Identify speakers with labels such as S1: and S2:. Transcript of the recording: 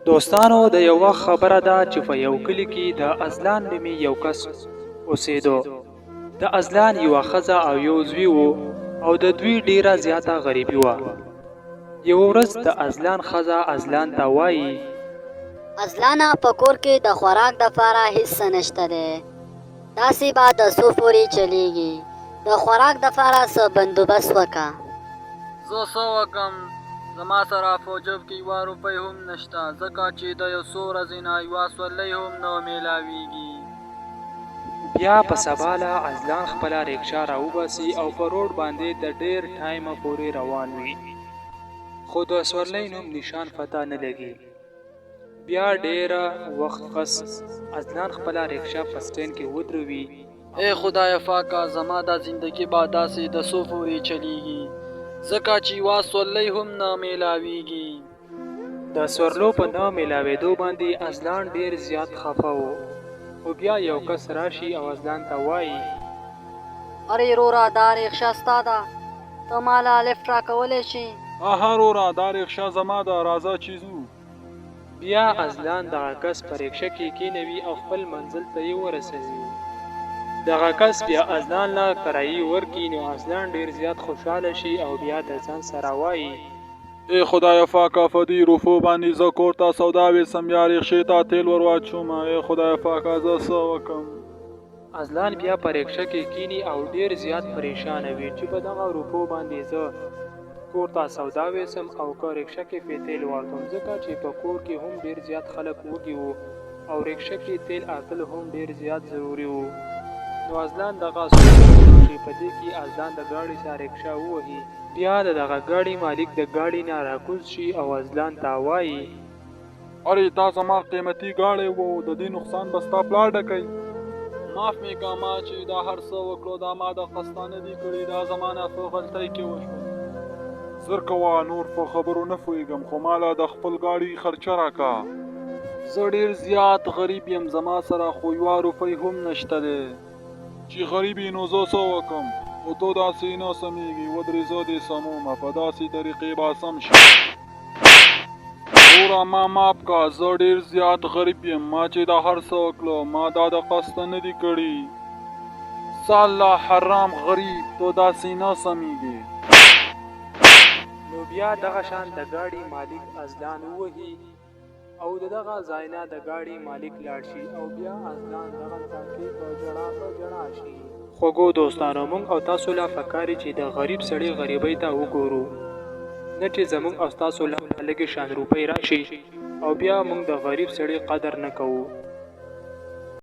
S1: دوستانو د یو وخت خبره ده چې په یو کلي کې د ازلان نومي یو کس اوسېدو. د ازلان یوه ښځه او یو زوی وو او د دوی ډیره زیاته غریبي وه. یوه ورځ د ازلان ښځه ازلان ته وایي:
S2: ازلانه په کور کې د خوراک دپاره هیڅ څه نشته دی، داسې به د څو پورې چلیږي، د خوراک دپاره څه بندوبست وکړه.
S3: زه څه وکم، زما سره په جب کې یوه روپۍ هم نشته، ځکه چې د یو څو ورځې نه یوه سورلۍ هم نه میلاویږي.
S1: بیا په سباله ازلان خپله ریکشا راوباسي او په روډ باندې د ډیر ټایمه پورې روان وي، خو د سورلۍ نوم نشان پته نه لګي. بیا ډیره وخت پس ازلان خپله ریکشا په سټینډ کې ودروي.
S3: ای خدای پاکه، زما دا زندگی به داسې د څو پورې چلیږي، ځکه چې یوه سورلۍ هم نه میلاویږي.
S1: د سورلو په نه میلاوېدو باندې ازلان ډیر زیات خفه و. خو بیا یو کس راشي او ازلان ته وایي:
S2: ارې وروره، دا ریکشا ستا ده، ته ماله لفټ راکولی شي؟
S4: آها وروره، دا ریکشا زما ده، راځه چې ځو.
S1: بیا ازلان دغه کس په ریکشه کې کېنوي او خپل منزل ته یې ورسوي. دغه کس بیا ازلان له کرایې ورکړي، نو ازلان ډیر زیات خوشحاله شي او بیا د ځان سره وایي:
S4: ای خدای پاکه، په دې روپو باندې زه کور ته سودا ویسم یا ریکشې ته تیل ور واچوم. ای خدای پاکه، زه څه وکم؟
S1: ازلان بیا په ریکشه کې کینی او ډیر زیات پریشانه وي چې په دغه روپو باندې زه کور ته سودا ویسم او که ریکشه کې پې تیل واچوم، ځکه چې په کور کې هم ډیر زیات خلک وږي وو او ریکشه کې تیل اخیستل هم ډیر زیات ضروري وو. نو ازلان دغه سوچ چې په دې کې ازلان د ګاډي سره ریکشه ووهي. بیا د دغه ګاډي مالک د ګاډي نه راکوز شي او ازلان ته وایي:
S4: ارې دا زما قیمتي ګاډی و، د دې نقصان به ستا پلار ډکوي. معاف مې که، ما چې دا هر څه وکړو دا ما د قصدا نه دي کړي، دا زما نه په غلطۍ کې وشول. زر کوه، نور په خبرو نه پوهېږم، خو ماله د خپل ګاډي خرچه راکه. زه ډېر زیات غریب یم، زما سره خو یوه روپۍ هم نشته دی. چې غریب یې نو زه څه وکم؟ خو تو داسې نه سمیږي، ودرې زه دې سمومه، په داسې طریقې به سم شي. وروره ما معاف که، زه ډېر زیات غریب یم، ما چې دا هر څه وکړو ما دا د قصده نه دي کړي. ساله حرام غریب، تو داسې نه سمیږي.
S1: نو بیا دغه شان د ګاډي مالک ازلان ووهي او د دغه ځای نه د ګاډي مالک لاړ شي او بیا ازلان دغلته کې په ژړا شي. خوږو دوستانو، موږ او تاسو له پکار چې د غریب سړي غریبۍ ته وګورو، نه چې زموږ او تاسو له لږې شان روپۍ راشي او بیا موږ د غریب سړي قدر نه کوو.